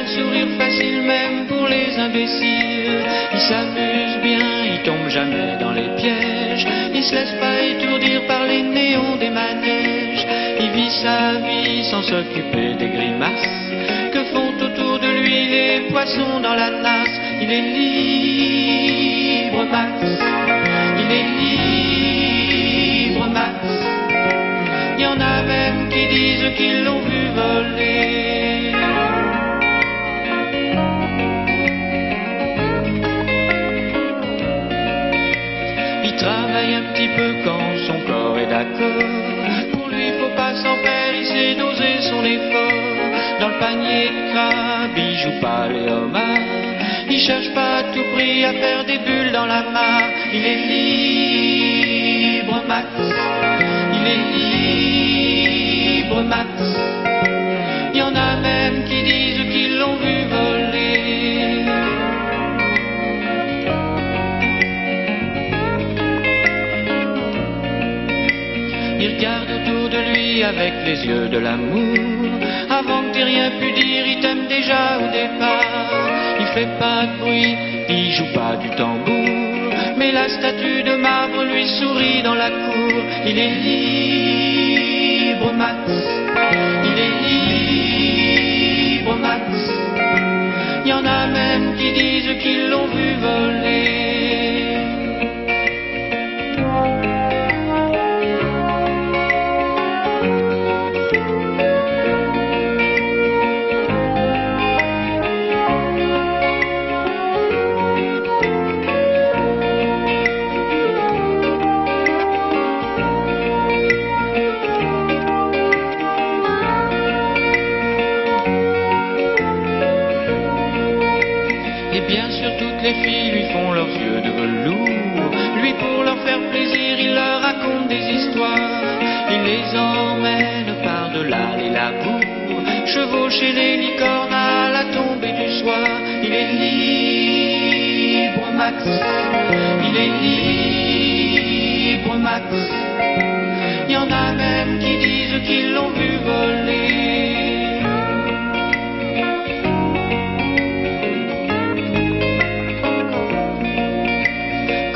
le sourire facile même pour les imbéciles. Il s'amuse bien, il tombe jamais dans les pièges. Il se laisse pas étourdir par les néons des manèges. Il vit sa vie sans s'occuper des grimaces que font autour de lui les poissons dans la nasse. Il est libre, Max. Il est libre, Max. Il y en a même qui disent qu'ils l'ont vu voler. Il travaille un petit peu quand son corps est d'accord. Pour lui, faut pas s'en faire, il sait doser son effort. Dans le panier de crabe, il joue pas les homards. Il cherche pas à tout prix à faire des bulles dans la mare. Il est libre, Max. Il est libre, Max. Il y en a même qui disent qu'ils l'ont vu voler. Il regarde autour de lui avec les yeux de l'amour. Avant que t'aies rien pu dire, il t'aime déjà au départ. Il fait pas de bruit, il joue pas du tambour, mais la statue de marbre lui sourit dans la cour. Il est libre, Max. Il est libre, Max. Il y en a même qui disent qu'ils l'ont vu voler. Les filles lui font leurs yeux de velours. Lui, pour leur faire plaisir, il leur raconte des histoires. Il les emmène par-delà les labours, chevaucher les licornes à la tombée du soir. Il est libre, Max. Il est libre, Max. Il y en a même qui disent qu'ils l'ont vu voler.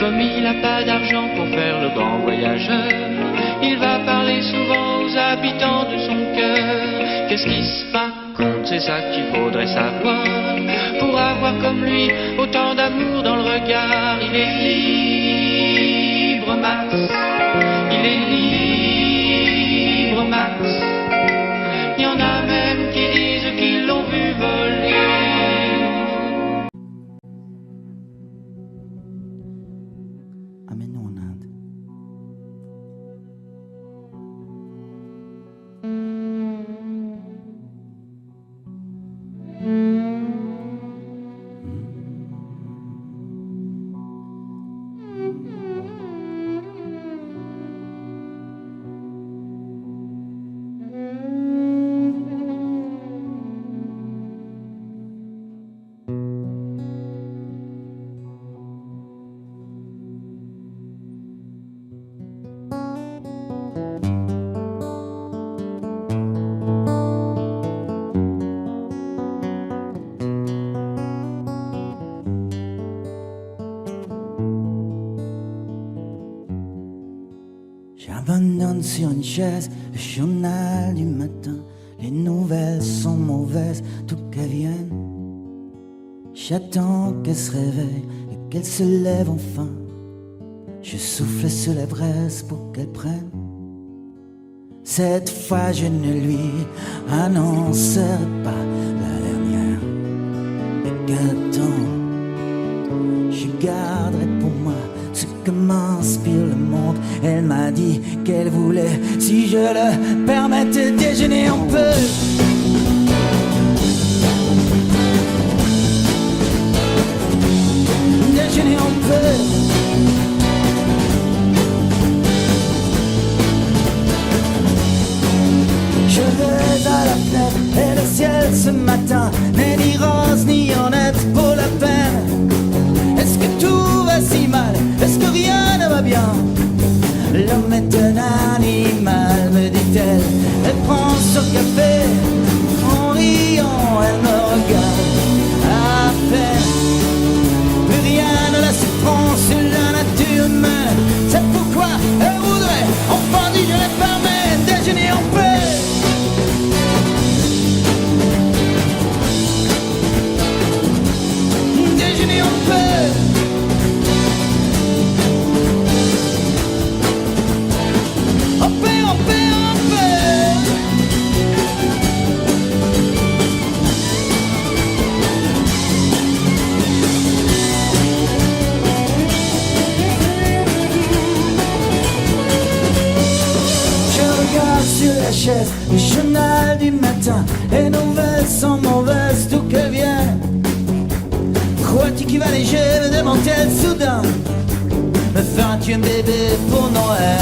Comme il n'a pas d'argent pour faire le grand voyageur, il va parler souvent aux habitants de son cœur. Qu'est-ce qui se raconte, c'est ça qu'il faudrait savoir, pour avoir comme lui autant d'amour dans le regard. Il est libre, Max. Il est libre, Max. Il y en a même qui disent qu'ils l'ont vu voler. Amène-nous en Inde. J'abandonne sur une chaise le journal du matin. Les nouvelles sont mauvaises, tout qu'elles viennent. J'attends qu'elle se réveille et qu'elle se lève enfin. Je souffle sur les braises pour qu'elle prenne. Cette fois je ne lui annoncerai pas la dernière. Et qu'attends, je garderai pour moi ce que m'inspire le monde. Elle m'a dit qu'elle voulait, si je le permettais, déjeuner un peu. Déjeuner un peu. Je vais à la fenêtre et le ciel ce matin n'est ni rose ni honnête pour la peine. Est-ce que tout va si mal? Est-ce que rien ne va bien? L'homme est un animal, me dit-elle. Elle prend son café, en riant, elle me regarde. qui va léger me demande-t-elle soudain, me feras-tu un bébé pour Noël?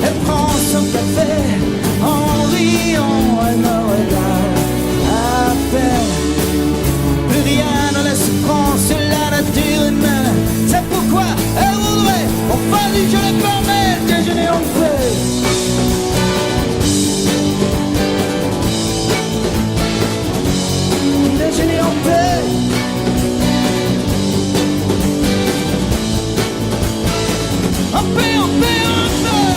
Elle prend son café en riant, elle me regarde à peine. Plus rien ne laisse prendre sur la nature humaine. C'est pourquoi elle voudrait qu'on fasse du jeu de formel, déjeuner en paix. Déjeuner en paix. En paix, en paix, en paix.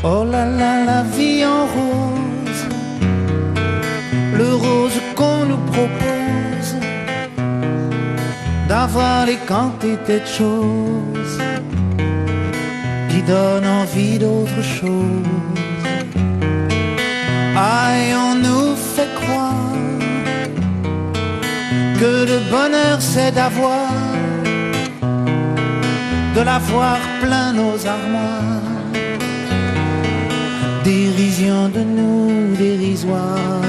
Oh là là, la vie en rose, le rose qu'on nous propose, d'avoir les quantités de choses qui donnent envie d'autre chose. Aïe, on nous fait croire que le bonheur c'est d'avoir, de l'avoir plein nos armoires. Dérision de nous, dérisoire,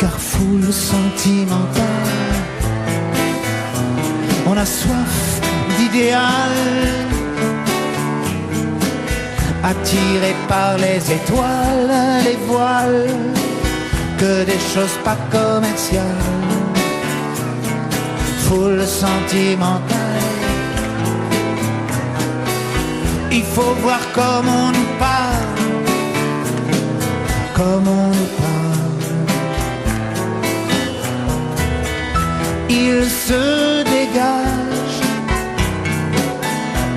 car foule sentimentale. On a soif d'idéal, attiré par les étoiles, les voiles, que des choses pas commerciales. Foule sentimentale, il faut voir comment on nous parle, comme on nous parle. Il se dégage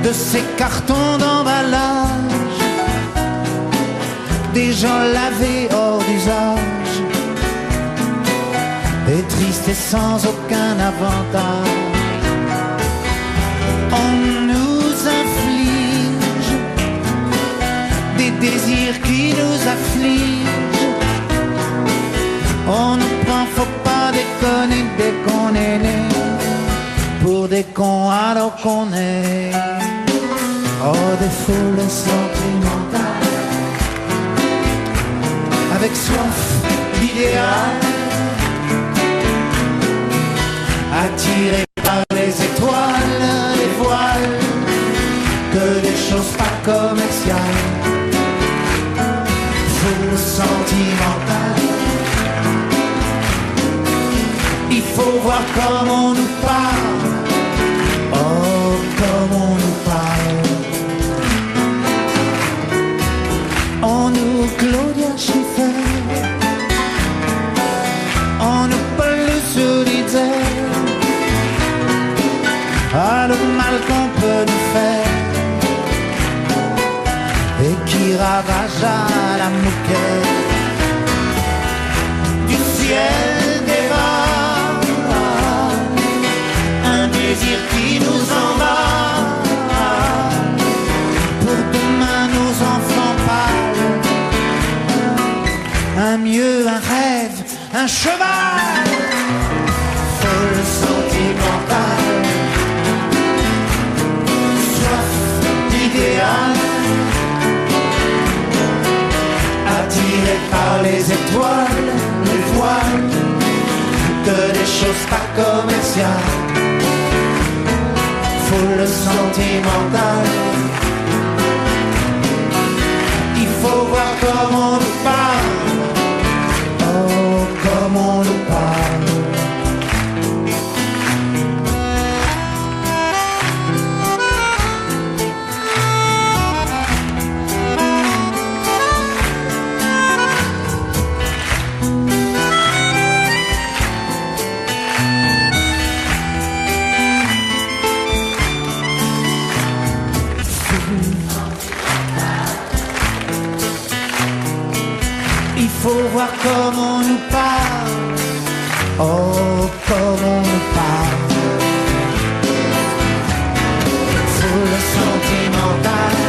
de ces cartons d'emballage, des gens lavés hors d'usage, et tristes et sans aucun avantage. On nous inflige des désirs qui nous affligent. On nous prend, faut pas déconner dès qu'on est né, pour des cons alors qu'on est. Oh, des foules sentimentales, avec soif d'idéal, attirés par les étoiles, les voiles, que des choses pas commerciales. Foule sentimentale, il faut voir comment on nous parle. Oh, comme on nous parle. On nous Claudia Schiffer, on nous Paul Solitaire. Ah, le mal qu'on peut nous faire, et qui ravage à la moquette du ciel des vents, un désir qui nous emballe. Pour demain nos enfants pâles, un mieux, un rêve, un cheval. Folle sentimentale, soif d'idéal, attiré par les étoiles, les voiles, que des choses pas commerciales. Foule sentimentale, il faut voir comment on nous parle. Oh, comme on nous parle. comme on nous parle. Oh, comme on nous parle. Foule sentimentale.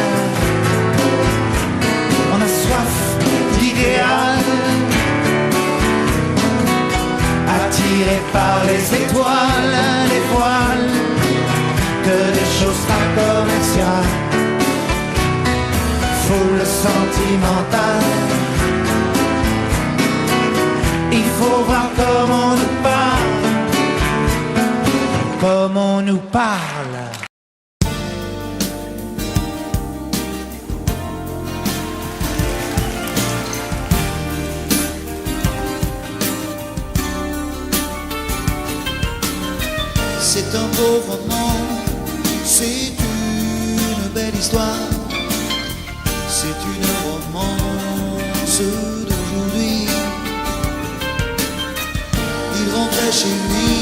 On a soif d'idéal. Attiré par les étoiles, les voiles, que des choses pas commerciales. Foule sentimentale. Il faut voir comment on nous parle, comment on nous parle. C'est un beau roman, c'est une belle histoire, c'est une romance d'aujourd'hui. Il rentrait chez lui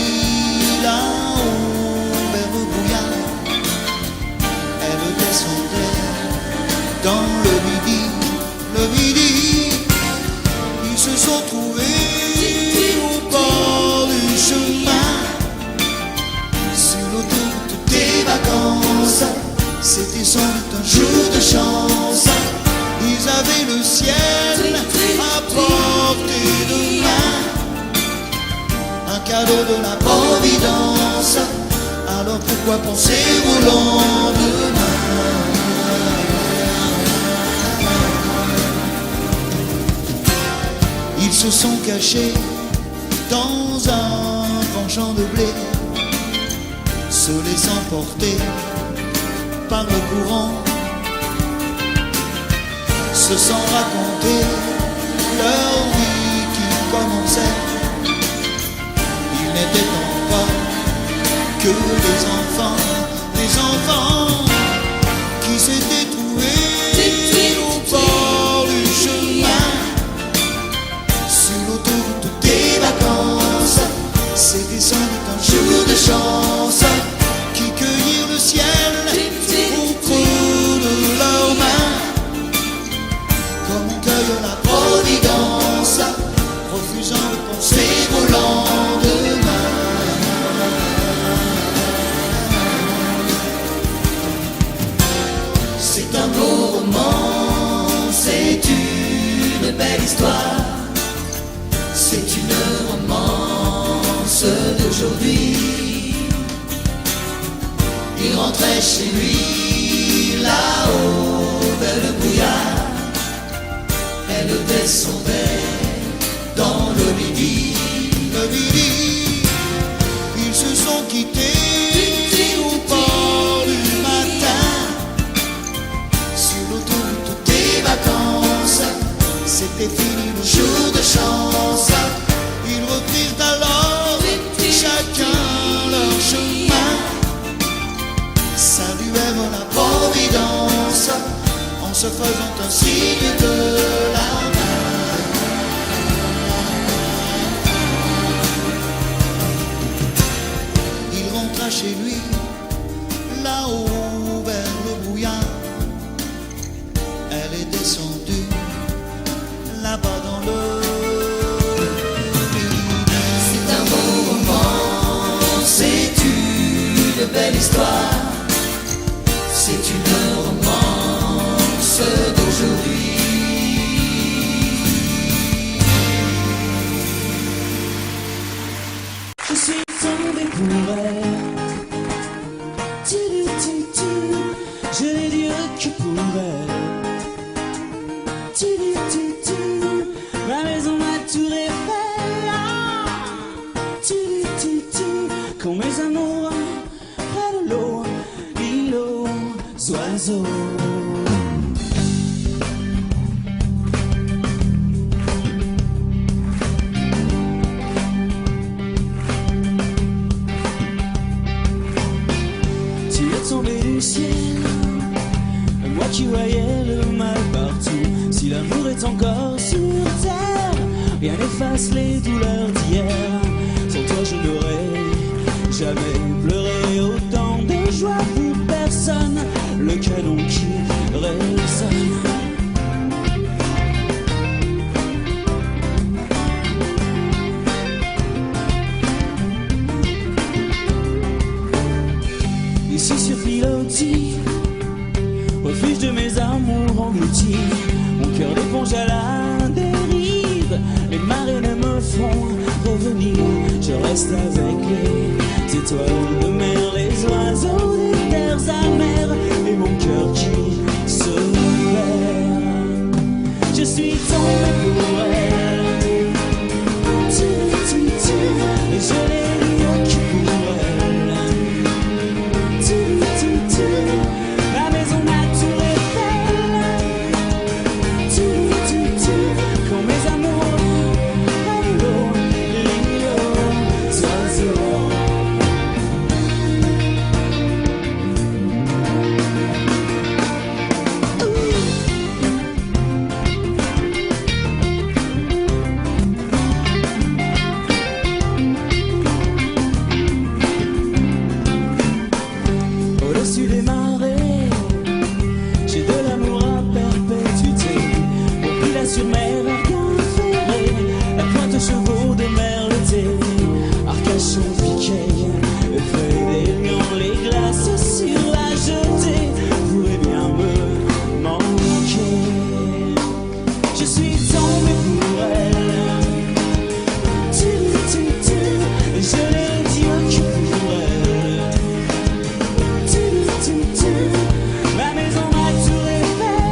là-haut vers le brouillard. Elle descendait dans le midi, le midi. Ils se sont trouvés au bord du chemin. Sur l'autoroute des vacances, c'était sans doute un jour de chance. Ils avaient le ciel à portée de main, un cadeau de la Providence. Alors pourquoi penser au lendemain? Ils se sont cachés dans un grand champ de blé, se laissant porter par le courant, se sont racontés leur vie qui commençait. Ils n'étaient encore que des enfants qui s'étaient trouvés au bord du chemin. Sur l'autoroute des vacances, c'était sans doute un jour de chance, qui cueillirent le ciel au creux de leurs mains, comme on cueille la Providence, refusant de penser au lendemain. C'est un beau roman, c'est une belle histoire, c'est une romance d'aujourd'hui. Il rentrait chez lui là-haut vers le brouillard. Elle descendait dans le midi, le midi. Ils se sont quittés au bord du matin. Sur l'autoroute des vacances, c'était fini le jour de chance. Ils reprirent alors chacun leur chemin, saluèrent la Providence en se faisant un signe de la main. Il rentra chez lui là-haut vers le brouillard. Elle est descendue là-bas dans le midi. C'est un beau roman, c'est une belle histoire, c'est une romance d'aujourd'hui. Je suis tombé pour elle. Je n'ai Dieu que pour elle. Ma maison, ma tour Eiffel. Quand mes amours près de l'eau, ils aux oiseaux. Tu es tombé du ciel, moi qui voyais le mal partout. Si l'amour est encore sur terre, rien n'efface les douleurs d'hier. Sans toi je n'aurais jamais pleuré autant de joie pour personne. Le canon qui résonne. mélodie, refuge de mes amours engloutis. Mon cœur d'éponge à la dérive, les marées ne me font revenir. Je reste avec les étoiles de mer, les oiseaux des terres amères, et mon cœur qui se perd. Je suis tombé pour elle, et je l'ai dit qui pour elle. La maison n'a tout refait, quand mes amours prennent l'eau, les oiseaux. Au-dessus des marées, j'ai de l'amour à perpétuité. Au pile sur mer, Arcachon ferré, la pointe aux chevaux de mer l'été. Arcachon piqué, le feuille des lions, les glaces sur la jetée pourraient bien me manquer. Je suis tombé pour elle, et je l'ai dit qui pour elle. Ma maison m'a tout refait,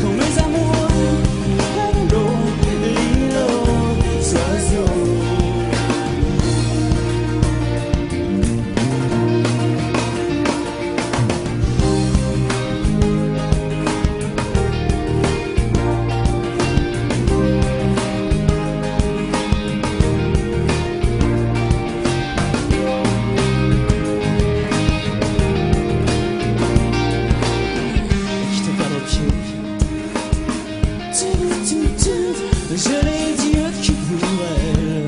quand mes amours prennent l'eau, l'îlot, oiseaux. Quitte à perdre pied, je l'ai dit qui pour elle.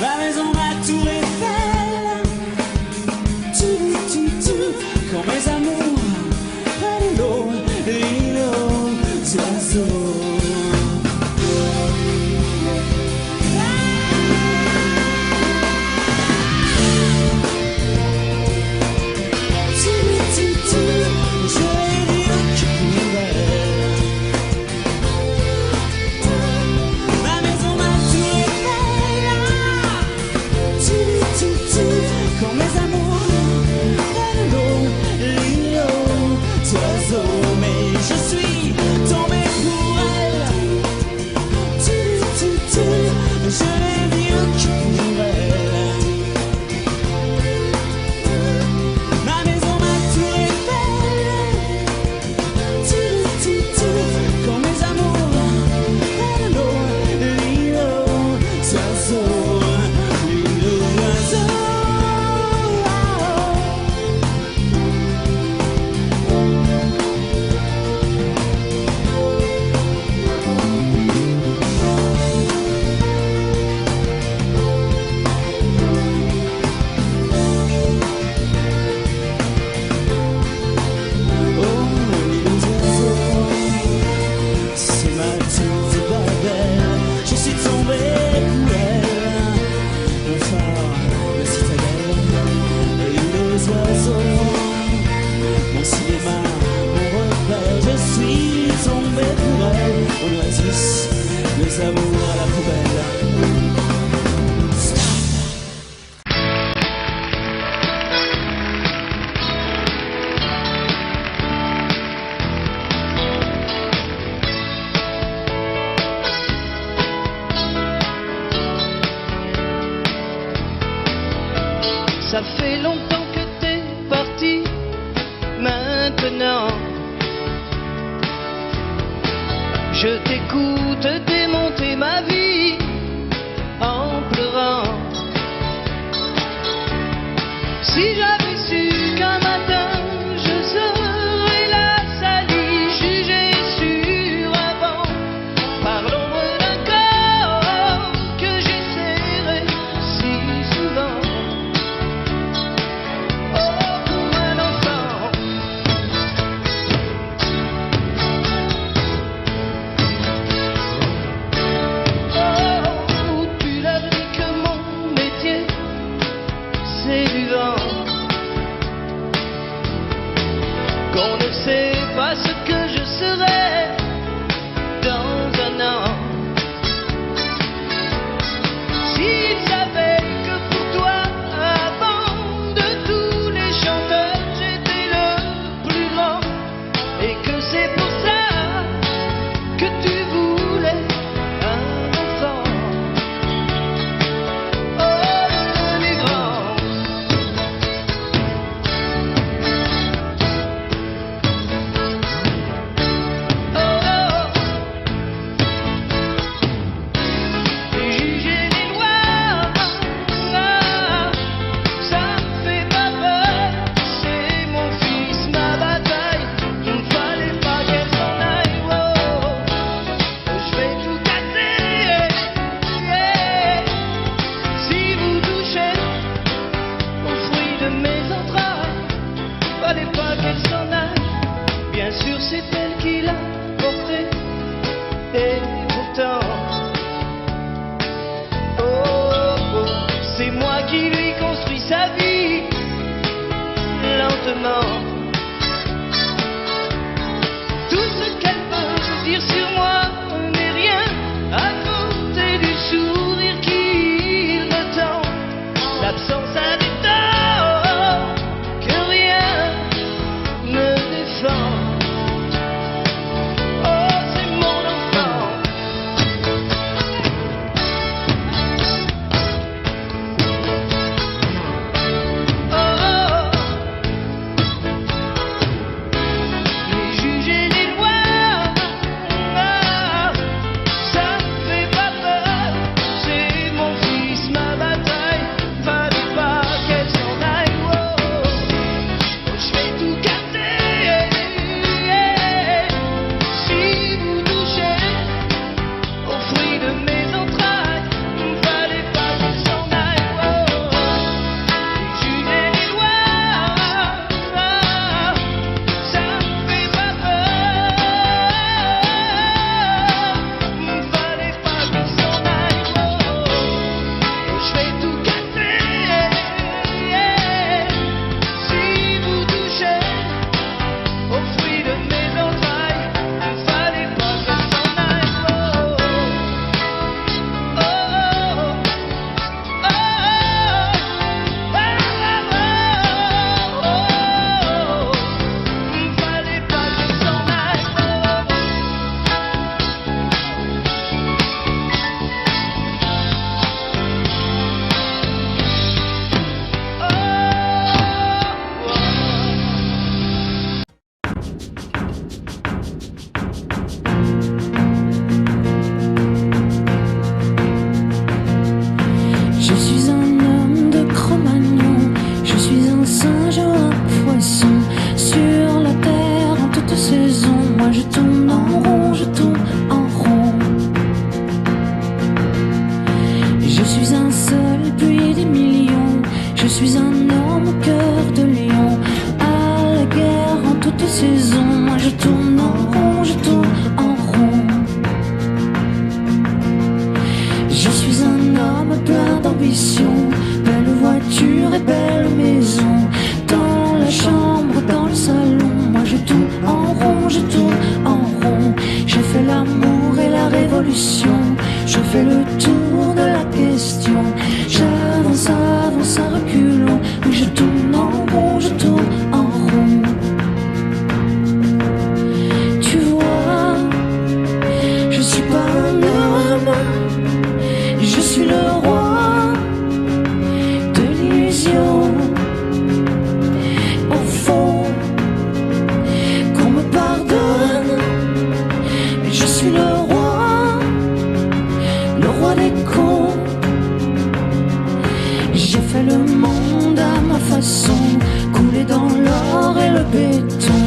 Ma maison m'a tout refait, quand mes amours prennent l'eau, l'îlot, oiseaux. Quand mes amours prennent l'eau, l'îlot, oiseaux. Mais je suis tombé pour elle, je l'ai dit qui pour elle. Ma maison m'a tout refait, quand mes amours prennent l'eau, l'îlot, oiseaux. Mon cinéma, mon repère, je suis tombé pour elle. On oasis, les amours à la poubelle. Ça fait longtemps que t'es parti, maintenant je t'écoute démonter ma vie en pleurant. Si j'avais su qu'un matin je serais la salie jugée sur avant par l'ombre d'un corps que j'ai serré si souvent. Tu l'avais que mon lentement. Tout ce qu'elle peut dire sur moi n'est rien à côté du sourire qu'il me tend. L'absence a des torts que rien ne défend. Oh, c'est mon enfant. Les juges et les lois, ça me fait pas peur. C'est mon fils, ma bataille. Fallait pas qu'elle s'en aille. Oh, je vais tout casser. Si vous touchez au fruit de mes entrailles, fallait pas qu'elle s'en aille. Les juges et les lois, ça me fait pas peur. Fallait pas qu'elle s'en aille. Je vais tout casser. Si vous touchez au fruit de mes entrailles, fallait pas qu'elle s'en aille. Fallait pas qu'elle s'en aille. Je suis un homme de Cro-Magnon, je suis un singe ou un poisson. Sur la terre en toute saison, moi je tourne en rond, je tourne en rond. Je suis un seul puis des millions, je suis un homme au cœur de lion. À la guerre en toute saison, moi je tourne en rond, je tourne en rond. Je suis un homme plein d'ambition, belle voiture et belle maison. Dans la chambre, dans le salon, moi je tourne en rond, je tourne en rond. J'ai fait l'amour et la révolution, je fais le tour de la question. J'avance, avance à reculons, oui je tourne en rond, je tourne en rond. Tu vois, je suis pas un homme, je suis le roi de l'illusion. Au fond, qu'on me pardonne, mais je suis le roi des cons. J'ai fait le monde à ma façon, coulé dans l'or et le béton.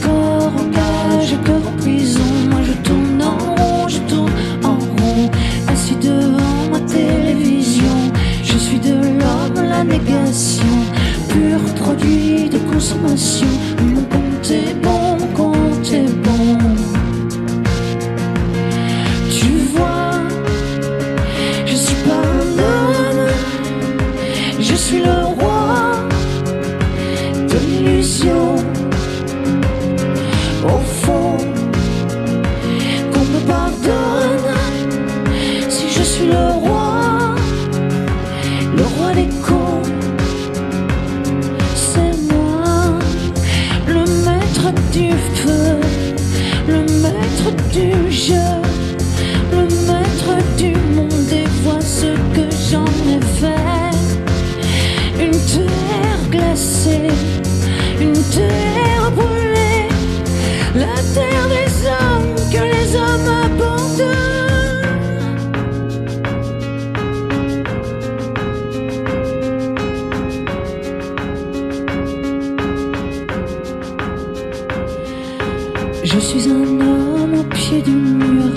Corps en cage et cœur en prison, moi je tourne en rond, je tourne en rond. Assis devant ma télévision, je suis de l'homme la négation, pur produit de consommation. Mon compte est bon, mon compte est bon. Tu vois, je suis pas un homme, je suis le roi de l'illusion. Au fond, qu'on me pardonne si je suis le roi des cons. C'est moi, le maître du feu, le maître du jeu, le maître du monde. Et vois ce que j'en ai fait. Une terre glacée, une terre brûlée, la terre des hommes que les hommes abandonnent. Je suis un homme au pied du mur,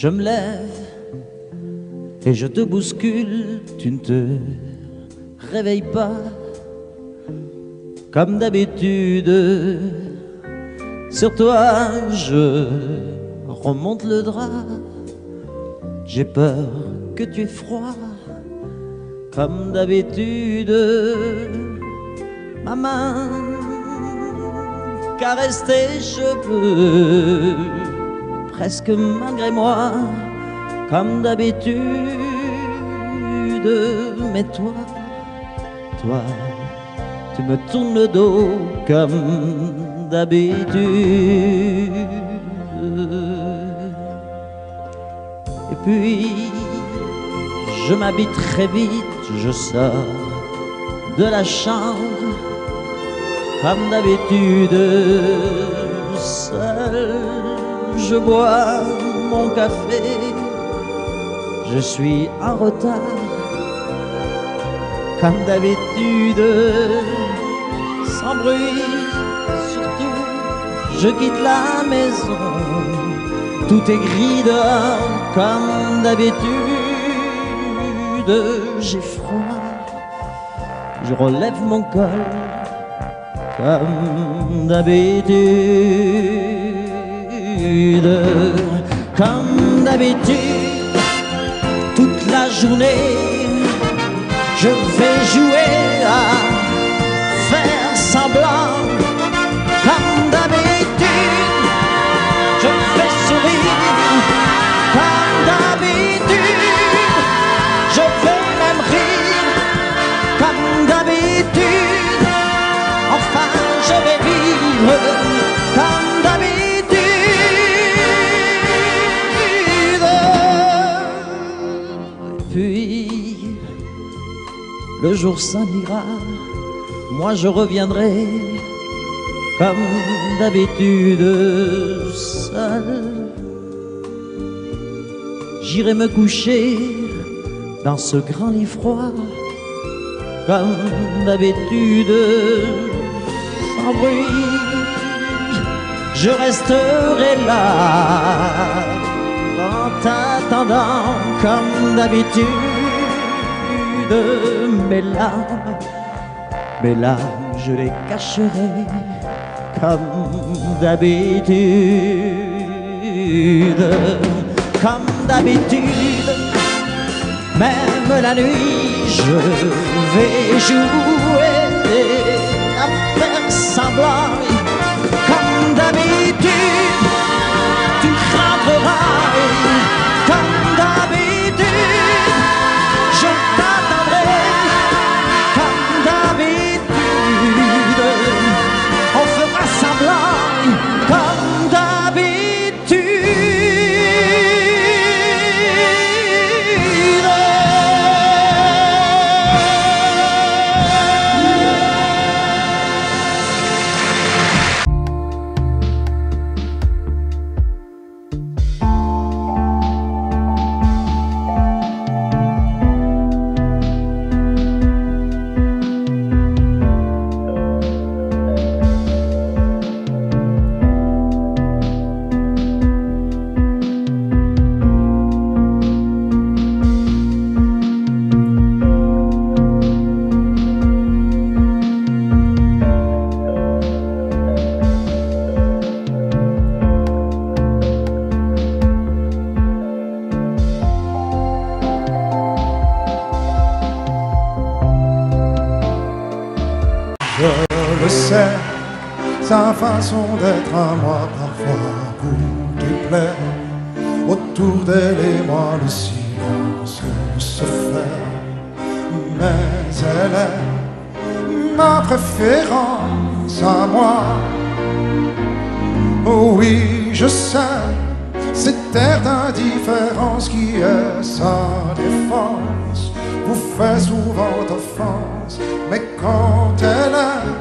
Je me lève et je te bouscule, tu ne te réveilles pas comme d'habitude. Sur toi je remonte le drap, j'ai peur que tu aies froid comme d'habitude. Ma main caresse tes cheveux, presque malgré moi, comme d'habitude. Mais toi, tu me tournes le dos comme d'habitude. Et puis, je m'habille très vite, je sors de la chambre comme d'habitude. Seul, je bois mon café, je suis en retard comme d'habitude. Sans bruit, surtout, je quitte la maison, tout est gris dehors comme d'habitude. J'ai froid, je relève mon col comme d'habitude. Comme d'habitude, toute la journée, je vais jouer à faire semblant. Comme d'habitude, je fais sourire. Comme d'habitude, je vais même rire. Comme d'habitude, enfin je vais vivre comme d'habitude. Puis le jour s'en ira, moi je reviendrai comme d'habitude seul. J'irai me coucher dans ce grand lit froid comme d'habitude, sans bruit. Je resterai là en t'attendant comme d'habitude. Mes larmes, je les cacherai comme d'habitude. Comme d'habitude, même la nuit, je vais jouer à faire semblant. Comme d'habitude, tu rentreras. Comme d'habitude, je t'attendrai. Comme d'habitude, on fera semblant. Comme d'habitude. Je le sais, sa façon d'être à moi parfois vous déplaît. Autour d'elle et moi le silence se fait. Mais elle est ma préférence à moi. Oh oui, je sais, cette air d'indifférence qui est sa défense vous fait souvent offense. Mais quand elle est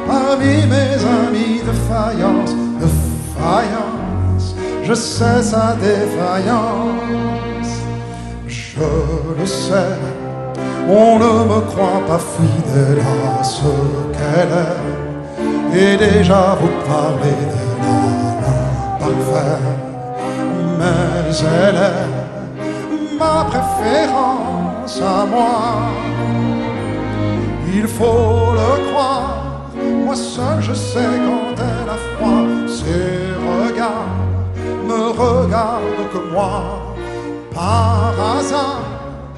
parmi mes amis de faïence, je sais sa défaillance. Je le sais, on ne me croit pas fidèle à ce qu'elle est. Et déjà vous parlez de l'imparfait. mais elle est ma préférence à moi. Il faut le croire, moi seul je sais quand elle a froid. Ses regards me regardent que moi. Par hasard,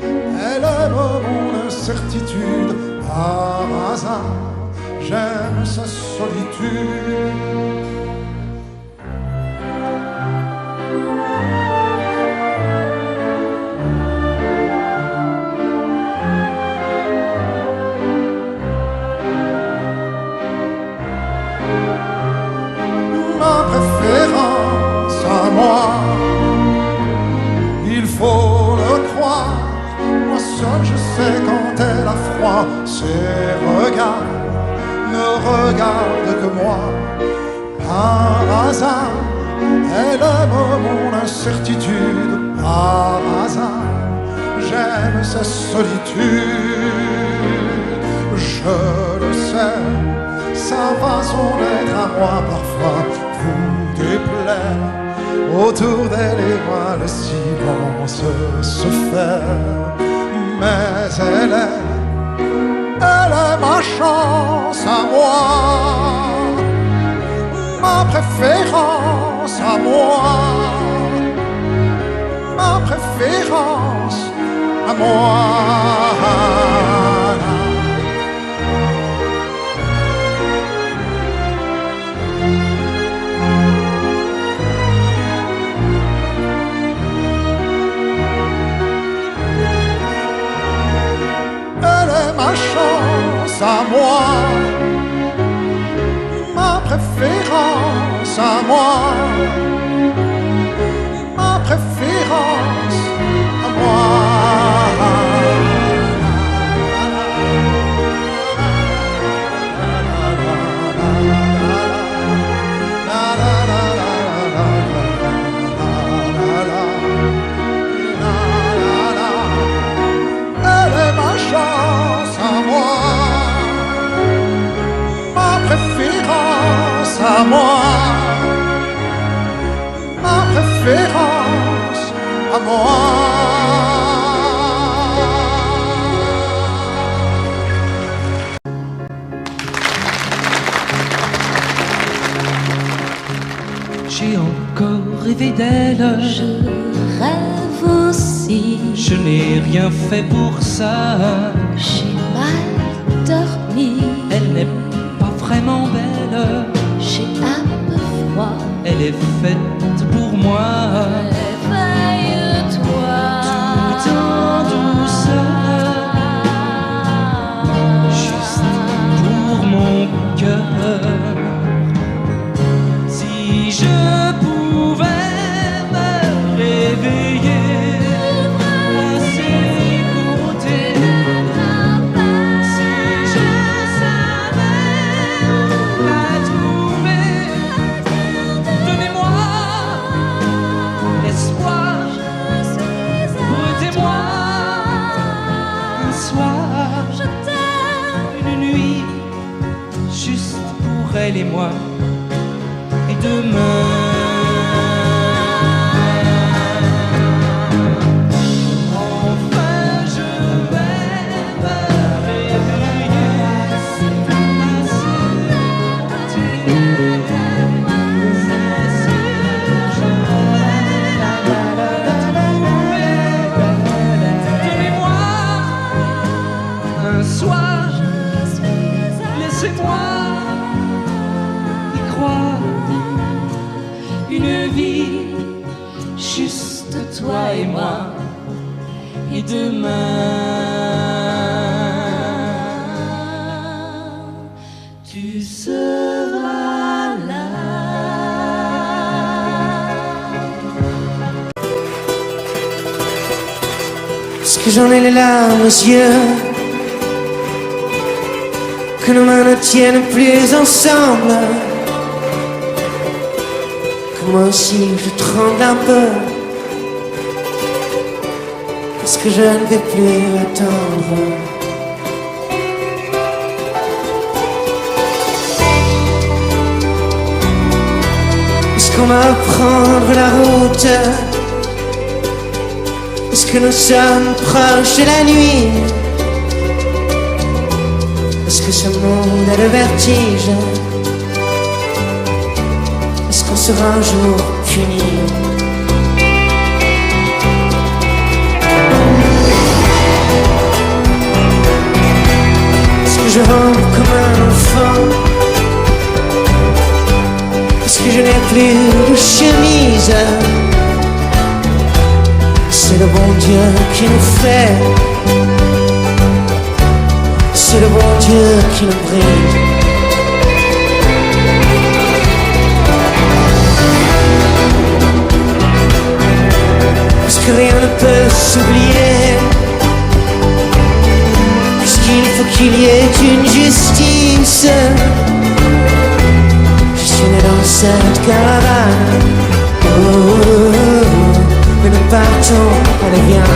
elle aime mon incertitude. Par hasard, j'aime sa solitude. Ma préférence à moi, il faut le croire, moi seul je sais quand elle a froid. Ses regards ne regardent que moi. Par hasard, elle aime mon incertitude. Par hasard, j'aime sa solitude. Je le sais, sa façon d'être à moi parfois vous déplaît. Autour d'elle et moi le silence se fait. Mais elle est ma chance à moi, ma préférence à moi, ma préférence à moi. Ma chance à moi, ma préférence à moi, ma préférence à moi. Elle est ma chance à moi, ma préférence à moi, ma préférence à moi. J'ai encore rêvé d'elle. Je rêve aussi. Je n'ai rien fait pour ça. J'ai mal dormi. Elle n'est pas vraiment belle. J'ai un peu froid. Elle est faite pour moi. Réveille-toi. Tout en douceur. Juste pour mon cœur. Si je pouvais me réveiller à ses côtés, si je savais la trouver, donnez-moi l'espoir, prêtez-moi un soir, une nuit, juste pour elle et moi. Demain, enfin je vais me réveiller à ses côtés. C'est sûr, je vais la trouver. Donnez-moi un soir, laissez-moi y croire. Une vie, juste toi et moi, et demain, tu seras là. Parce que j'en ai les larmes aux yeux, que nos mains ne tiennent plus ensemble. Moi aussi je tremble un peu, parce que je ne vais plus attendre. Parce qu'on pour m'apprendre la route. Est-ce que nous sommes proches de la nuit? Est-ce que ce monde a le vertige? Est-ce qu'on sera un jour fini? Est-ce que je rentre comme un enfant? Est-ce que je n'ai plus de chemise? C'est le bon Dieu qui nous fait, c'est le bon Dieu qui nous brille. Parce que rien ne peut s'oublier, puisqu'il faut qu'il y ait une justice. Je suis né dans cette caravane. Mais nous partons, allez viens.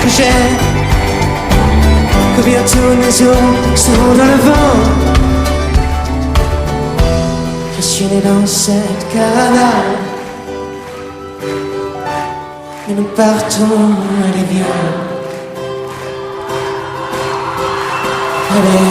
Que j'ai, que bientôt mes os sont dans le vent. Je suis né dans cette caravane et nous partons, allez viens. Allez.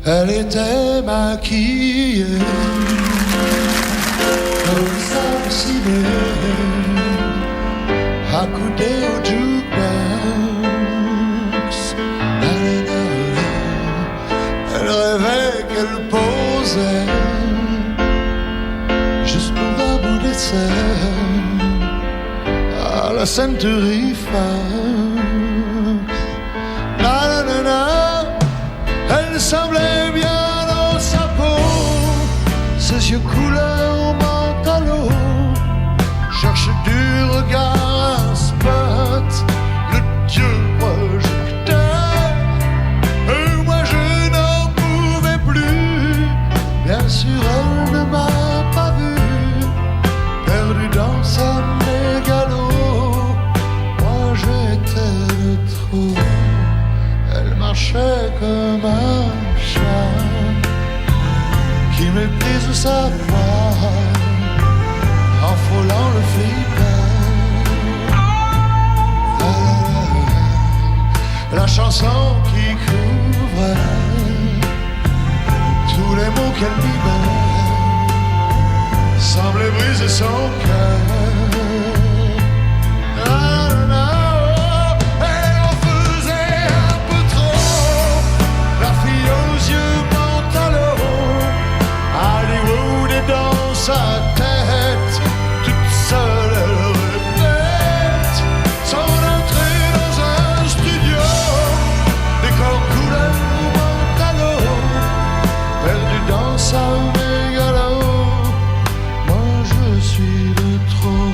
Elle était maquillée comme ça ciné, accoudée au jukebox. Elle rêvait qu'elle posait juste pour un bout d'essai à la Century Fox. Elle semblait bien dans sa peau, ses yeux couleur mentalo, cherche du regard un spot, le Dieu projecteur. Et moi je n'en pouvais plus, bien sûr elle ne m'a pas vu, perdu dans sa mégalo, moi j'étais le trou. Elle marchait comme un chat qui méprise sa voix en frôlant le flipper. La chanson qui couvre tous les mots qu'elle libère semblait briser son cœur. Sa tête, toute seule, elle répète son entrée dans un studio. ça mégalo, moi je suis de trop.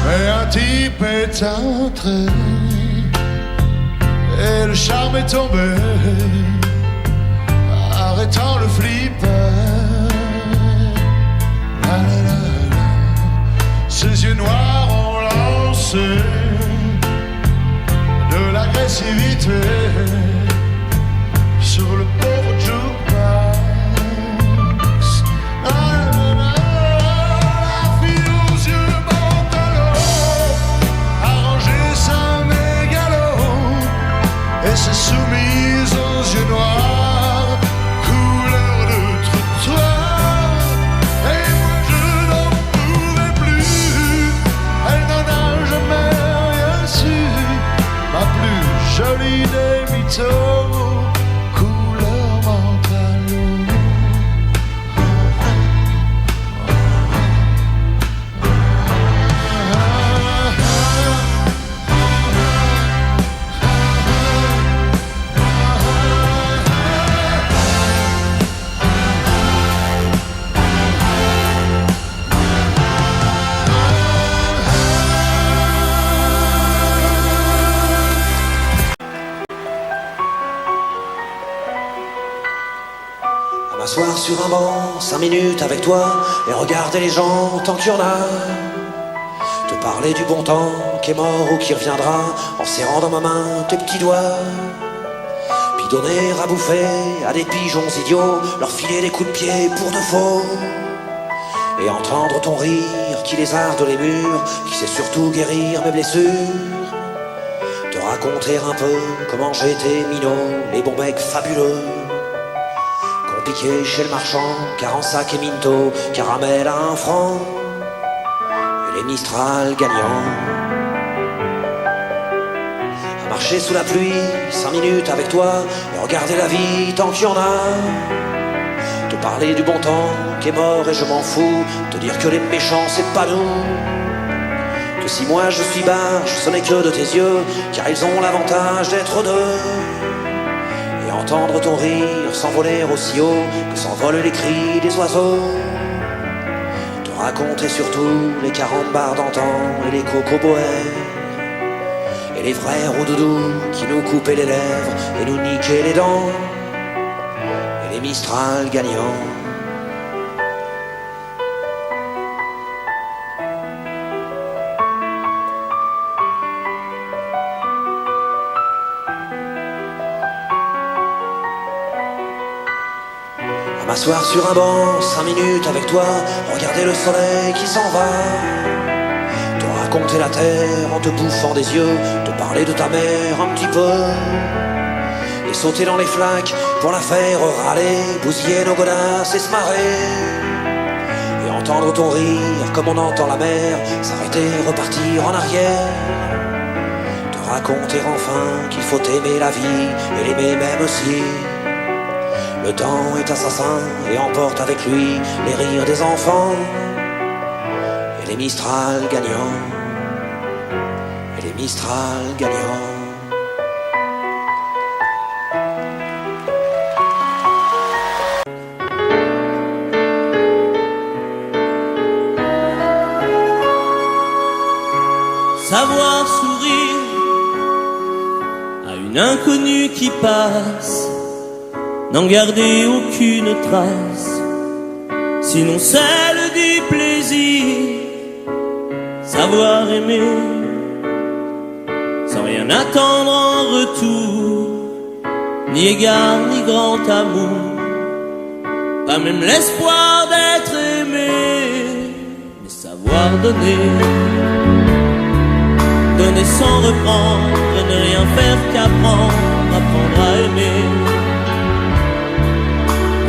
Mais un type est entré et le charme est tombé, arrêtant le flipper. La, la, la, la. Ses yeux noirs ont lancé de l'agressivité sur le pauvre jukebox. La, la, la, la fille aux yeux bantalos a rangé sa mégalo et s'est soumise aux yeux noirs, couleur de trottoir. Et moi je n'en pouvais plus, elle n'en a jamais rien su, ma plus jolie des mythos, couleur mentalo. À m'asseoir sur un banc, 5 minutes avec toi, et regarder les gens tant qu'il y en a. Te parler du bon temps qui est mort ou qui reviendra, en serrant dans ma main tes petits doigts. Puis donner à bouffer à des pigeons idiots, leur filer des coups de pied pour de faux. Et entendre ton rire qui lézarde les murs, qui sait surtout guérir mes blessures. Te raconter un peu comment j'étais minot, les bons mecs fabuleux piqué chez le marchand, car en sac et minto, caramel à 1 franc, et les Mistral gagnants. À marcher sous la pluie, 5 minutes avec toi, et regarder la vie tant qu'il y en a. Te parler du bon temps qui est mort et je m'en fous, te dire que les méchants c'est pas nous. Que si moi je suis barge, ce n'est que de tes yeux, car ils ont l'avantage d'être deux. Entendre ton rire s'envoler aussi haut que s'envolent les cris des oiseaux. Te raconter surtout les 40 bars d'antan et les cocoboères et les vrais roudoudous qui nous coupaient les lèvres et nous niquaient les dents, et les Mistral gagnants. M'asseoir sur un banc, 5 minutes avec toi, regarder le soleil qui s'en va. Te raconter la terre en te bouffant des yeux, te parler de ta mère un petit peu. Et sauter dans les flaques pour la faire râler, bousiller nos godasses et se marrer. Et entendre ton rire comme on entend la mer, s'arrêter, repartir en arrière. Te raconter enfin qu'il faut aimer la vie et l'aimer même aussi. Le temps est assassin et emporte avec lui les rires des enfants, et les Mistral gagnants, et les Mistral gagnants. Savoir sourire à une inconnue qui passe, n'en garder aucune trace, sinon celle du plaisir. Savoir aimer sans rien attendre en retour, ni égard ni grand amour, pas même l'espoir d'être aimé, mais savoir donner, donner sans reprendre, ne rien faire qu'apprendre, apprendre à aimer.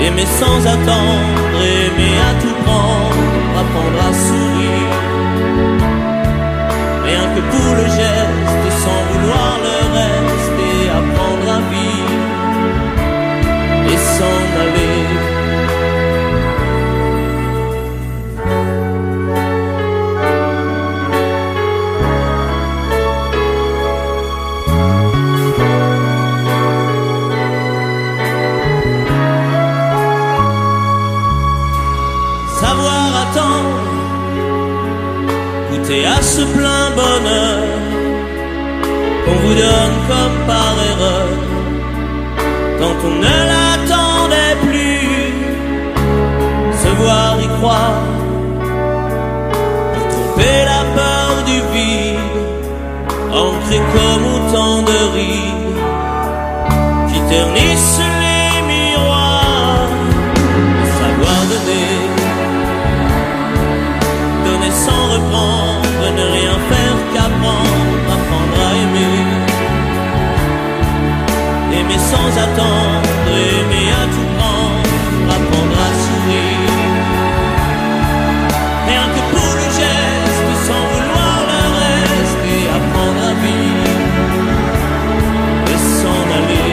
Aimer sans attendre, aimer à tout prendre, apprendre à sourire. Rien que pour le geste, sans vouloir le vous donne comme par erreur, quand on ne l'attendait plus, se voir y croire, pour tromper la peur du vide, ancré comme autant de rides qui ternissent les miroirs. Savoir donner, donner sans reprendre, ne rien faire qu'apprendre, apprendre à aimer, aimer sans attendre, aimer à tout prendre, apprendre à sourire, rien que pour le geste, sans vouloir le reste, et apprendre à vivre et s'en aller.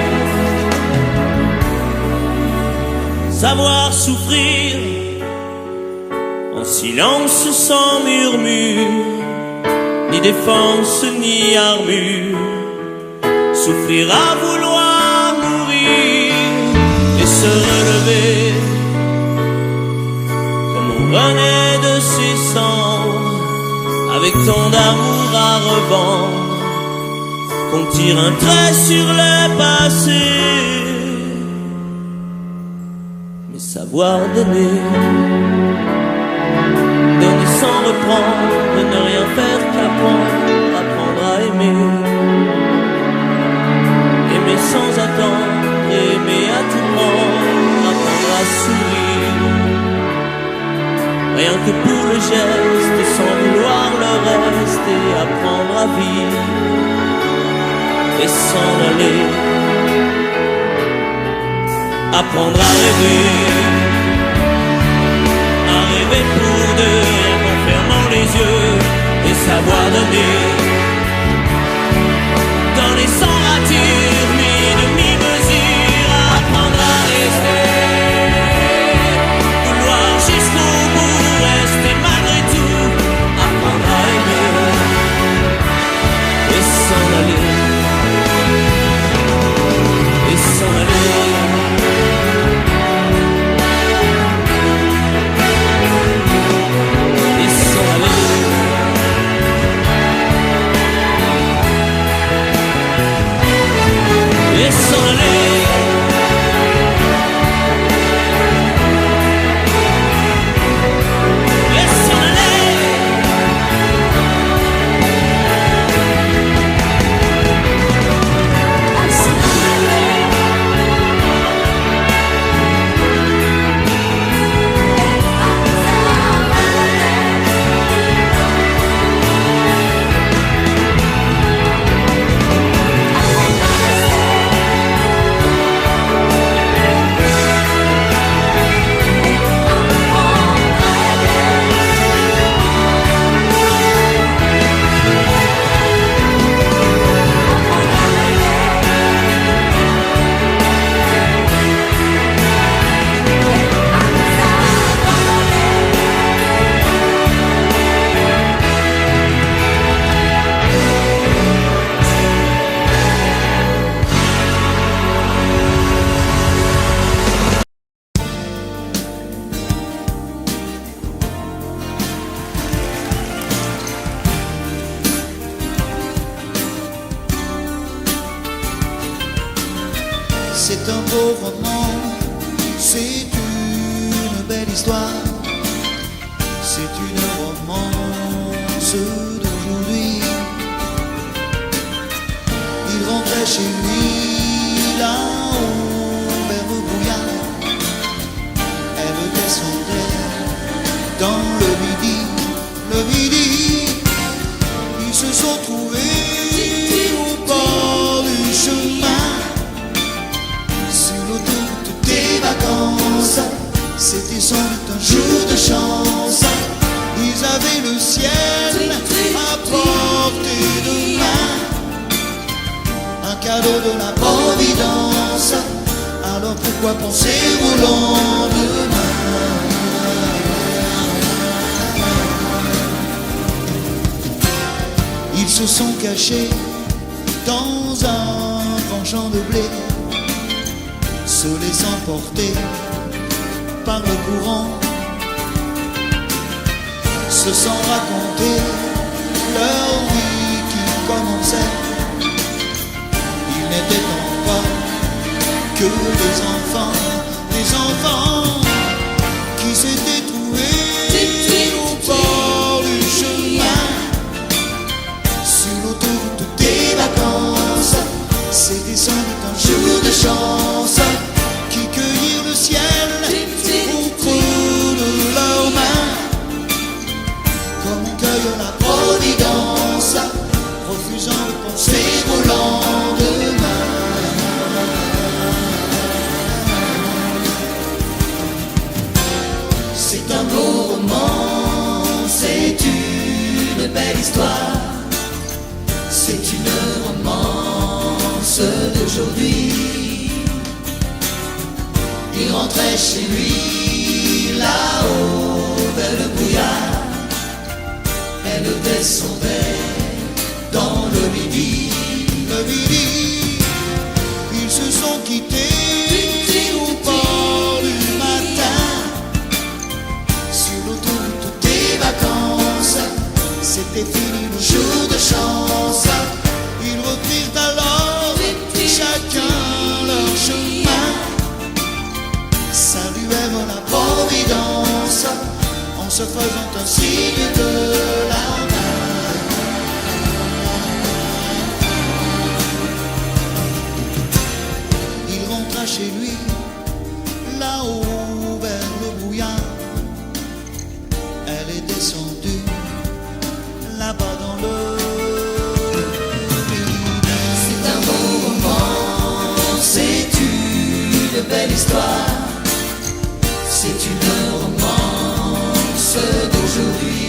Savoir souffrir en silence sans murmure, ni défense ni armure, souffrir à vouloir mourir et se relever comme on renaît de ses cendres, avec tant d'amour à revendre qu'on tire un trait sur le passé. Mais savoir donner, donner sans reprendre, ne rien faire qu'apprendre, apprendre à aimer, aimer sans attendre, aimer à tout prendre, apprendre à sourire, rien que pour le geste, sans vouloir le reste, et apprendre à vivre et s'en aller, apprendre à rêver pour deux, rien qu'en fermant les yeux, et savoir donner, donner sans rature, ni demi-mesure, apprendre à rester, vouloir jusqu'au bout, rester malgré tout, apprendre à aimer, et s'en aller, et s'en aller. C'est un beau roman, c'est une belle histoire, c'est une romance d'aujourd'hui. Il rentrait chez lui là-haut vers le brouillard, elle descendait dans le midi, ils se sont trouvés au bord du chemin. Des vacances, c'était sans doute un jour de chance. Ils avaient le ciel à portée de main, un cadeau de la Providence. Alors pourquoi penser au lendemain? Ils se sont cachés dans un grand champ de blé, se laissant porter par le courant, se sont racontés leur vie qui commençait que des enfants qui s'étaient trouvés au bord du chemin, sur l'autoroute des vacances. C'était sans doute un jour de chance qui cueillirent le ciel au creux de leurs mains, comme on cueille la providence, refusant de penser au lendemain. C'est un beau roman, c'est une belle histoire, c'est une romance d'aujourd'hui. Il rentrait chez lui là-haut vers le brouillard, elle descendait dans le midi. Ils se sont quittés au bord du matin, sur l'autoroute des vacances. C'était fini le jour de chance. Ils reprirent alors chacun leur chemin, saluèrent la providence en se faisant un signe de la main. Il rentra chez lui là-haut vers le brouillard. Elle est descendue là-bas dans le... C'est un beau roman, c'est une belle histoire, c'est une romance d'aujourd'hui.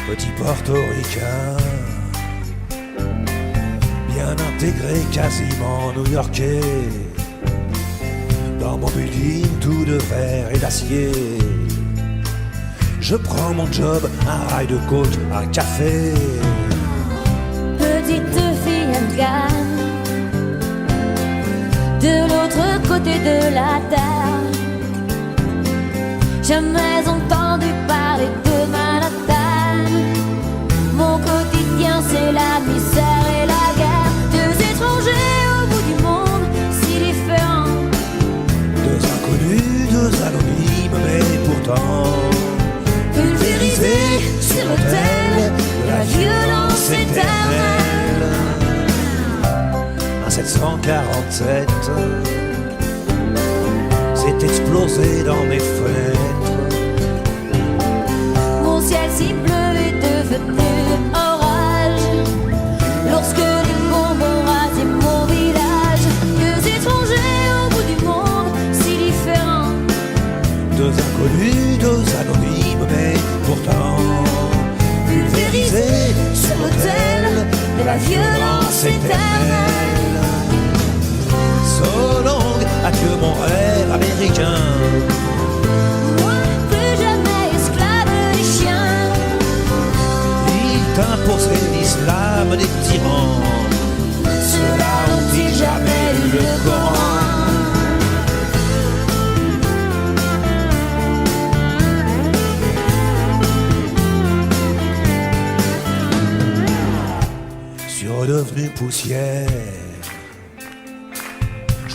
Petit portoricain, bien intégré, quasiment new-yorkais, dans mon building tout de verre et d'acier. Je prends mon job, un rail de côte, un café. Petite fille afghane, de l'autre côté de la terre, jamais entendu parler de Manhattan. Mon quotidien c'est la misère et la guerre, deux étrangers au bout du monde, si différents. Deux inconnus, deux anonymes, mais pourtant pulvérisés sur l'autel de la violence éternelle. Un 747 s'est explosé dans mes fenêtres. Mon ciel si bleu est devenu orage lorsque les bombes ont rasé mon village. Deux étrangers au bout du monde, si différents. Deux inconnus, deux anonymes, mais pourtant pulvérisés sur l'autel de la violence éternelle. So long, adieu mon rêve américain. Moi, plus jamais esclave des chiens. Ils t'imposaient l'islam des tyrans. Ceux-là ont-ils jamais lu le Coran? Suis redevenu poussière.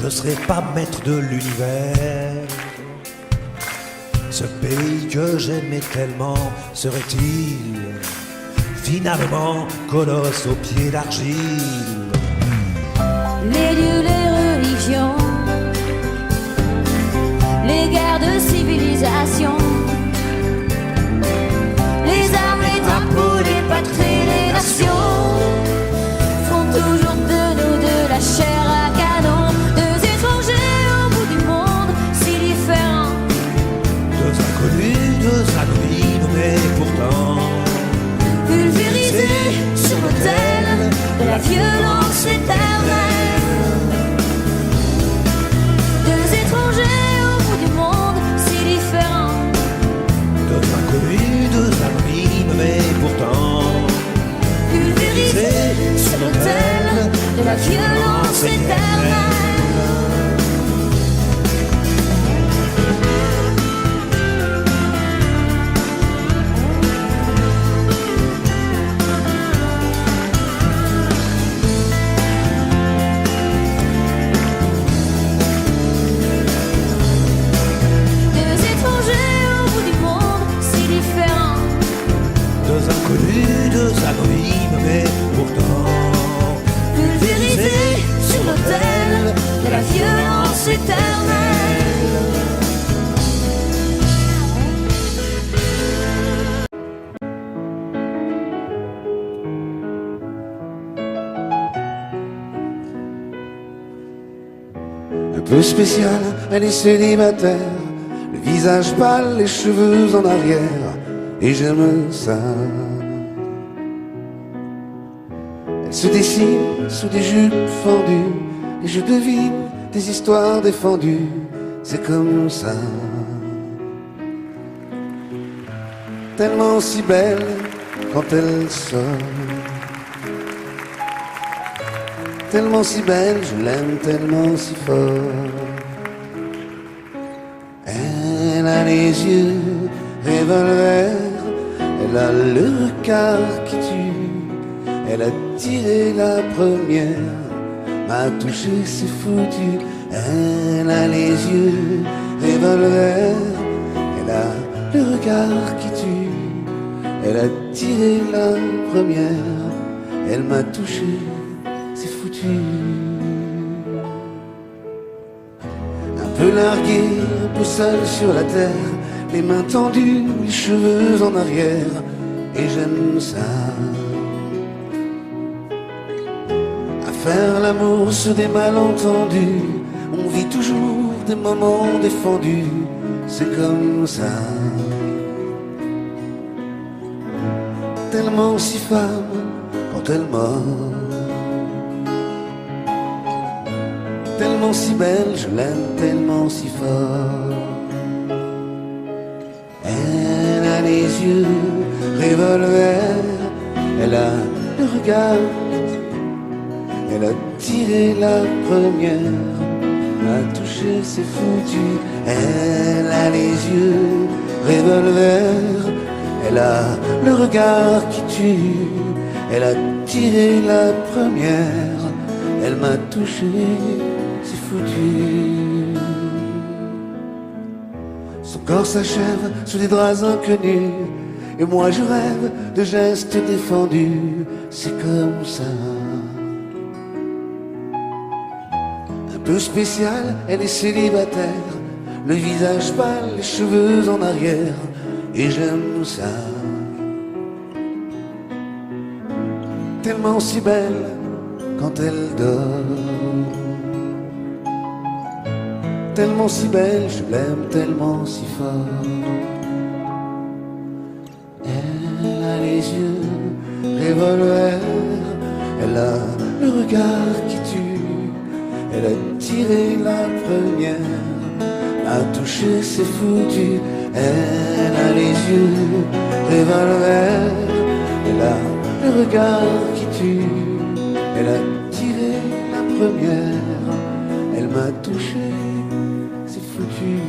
Je serai pas maître de l'univers. Ce pays que j'aimais tellement serait-il finalement colosse aux pieds d'argile? Les dieux, les religions, les guerres de civilisation, les armes, les drapeaux, les patries, les nations font toujours de nous de la chair à canon. Deux étrangers au bout du monde, si différents. Deux inconnus, deux anonymes, mais pourtant pulvérisés sur l'autel de la violence éternelle. Deux étrangers au bout du monde, si différents. deux inconnus, deux anonymes, mais pourtant Pulvérisés sur l'autel la violence éternelle. Inconnus, deux anonymes, mais pourtant pulvérisés sur l'autel de la violence éternelle. Un peu spéciale, elle est célibataire, le visage pâle, les cheveux en arrière, et j'aime ça. Elle se dessine sous des jupes fendues, et je devine des histoires défendues, c'est comme ça. Tellement si belle quand elle sort, tellement si belle, je l'aime tellement si fort. Elle a les yeux revolver, elle a le regard qui tue, elle a tiré la première, m'a touché, c'est foutu. Elle a les yeux revolver, elle a le regard qui tue, elle a tiré la première, elle m'a touché, c'est foutu. Un peu largué, un peu seul sur la terre, les mains tendues, les cheveux en arrière, et j'aime ça. À faire l'amour sur des malentendus, on vit toujours des moments défendus, c'est comme ça. Tellement si femme quand elle mord, tellement si belle, je l'aime tellement si fort. Elle a les yeux revolver, elle a le regard, elle a tiré la première, m'a touché, c'est foutu. Elle a les yeux revolver, elle a le regard qui tue, elle a tiré la première, elle m'a touché, c'est foutu. Son corps s'achève sous des draps inconnus, et moi je rêve de gestes défendus, c'est comme ça. Un peu spéciale, elle est célibataire, le visage pâle, les cheveux en arrière, et j'aime ça. Tellement si belle quand elle dort, tellement si belle, je l'aime tellement si fort. Elle a les yeux revolver, elle a le regard qui tue, elle a tiré la première, m'a touché, c'est foutu. Elle a les yeux revolver, elle a le regard qui tue, elle a tiré la première, elle m'a touché, c'est foutu.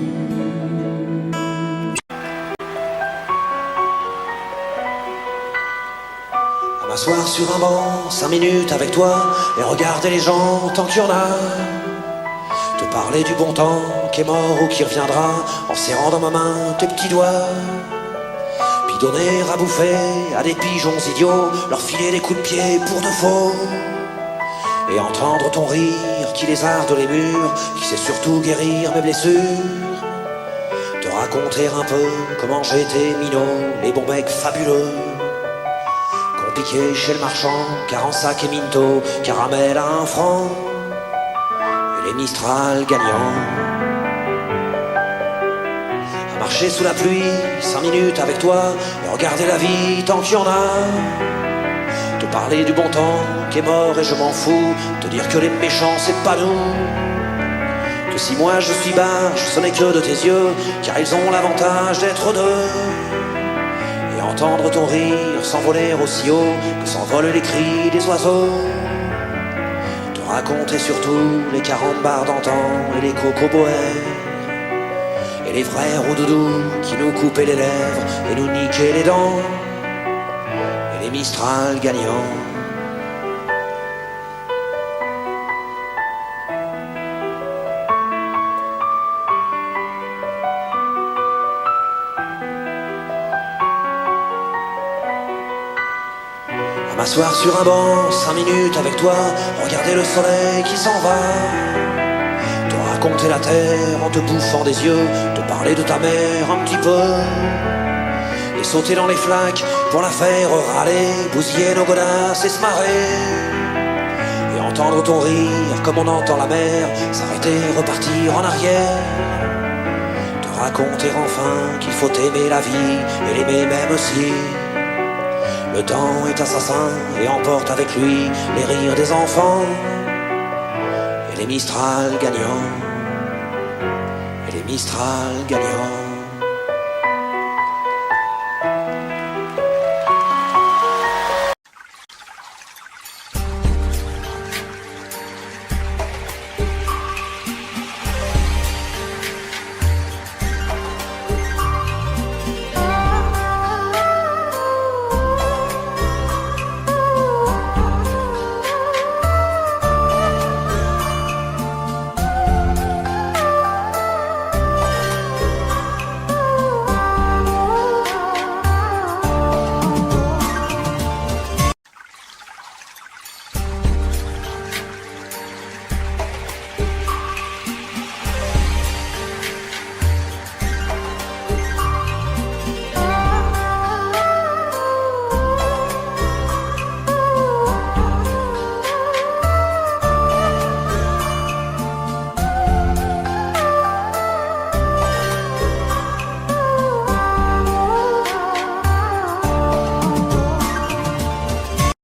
À m'asseoir sur un banc, 5 minutes avec toi, et regarder les gens tant qu'il y en a. Te parler du bon temps qui est mort ou qui reviendra, en serrant dans ma main tes petits doigts. Puis donner à bouffer à des pigeons idiots, leur filer des coups de pied pour de faux. Et entendre ton rire qui lézarde les murs, qui sait surtout guérir mes blessures. Te raconter un peu comment j'étais minot, les bons mecs fabuleux qu'on piquait chez le marchand, car en sac et minto, caramel à 1 franc, et les Mistral gagnants. À marcher sous la pluie, 5 minutes avec toi, et regarder la vie tant qu'il y en a. Te parler du bon temps qui est mort et je m'en fous, te dire que les méchants c'est pas nous. Que si moi je suis barge, ce n'est que de tes yeux, car ils ont l'avantage d'être deux. Et entendre ton rire s'envoler aussi haut que s'envolent les cris des oiseaux. Te raconter surtout les 40 bars d'antan et les cocoboères et les vrais roudoudous qui nous coupaient les lèvres et nous niquaient les dents et les Mistral gagnants. M'asseoir sur un banc, 5 minutes avec toi, regarder le soleil qui s'en va, te raconter la terre en te bouffant des yeux, te parler de ta mère un petit peu, et sauter dans les flaques pour la faire râler, bousiller nos godasses et se marrer, et entendre ton rire comme on entend la mer, s'arrêter, repartir en arrière, te raconter enfin qu'il faut aimer la vie et l'aimer même aussi. Le temps est assassin et emporte avec lui les rires des enfants et les Mistral gagnants, et les Mistral gagnants.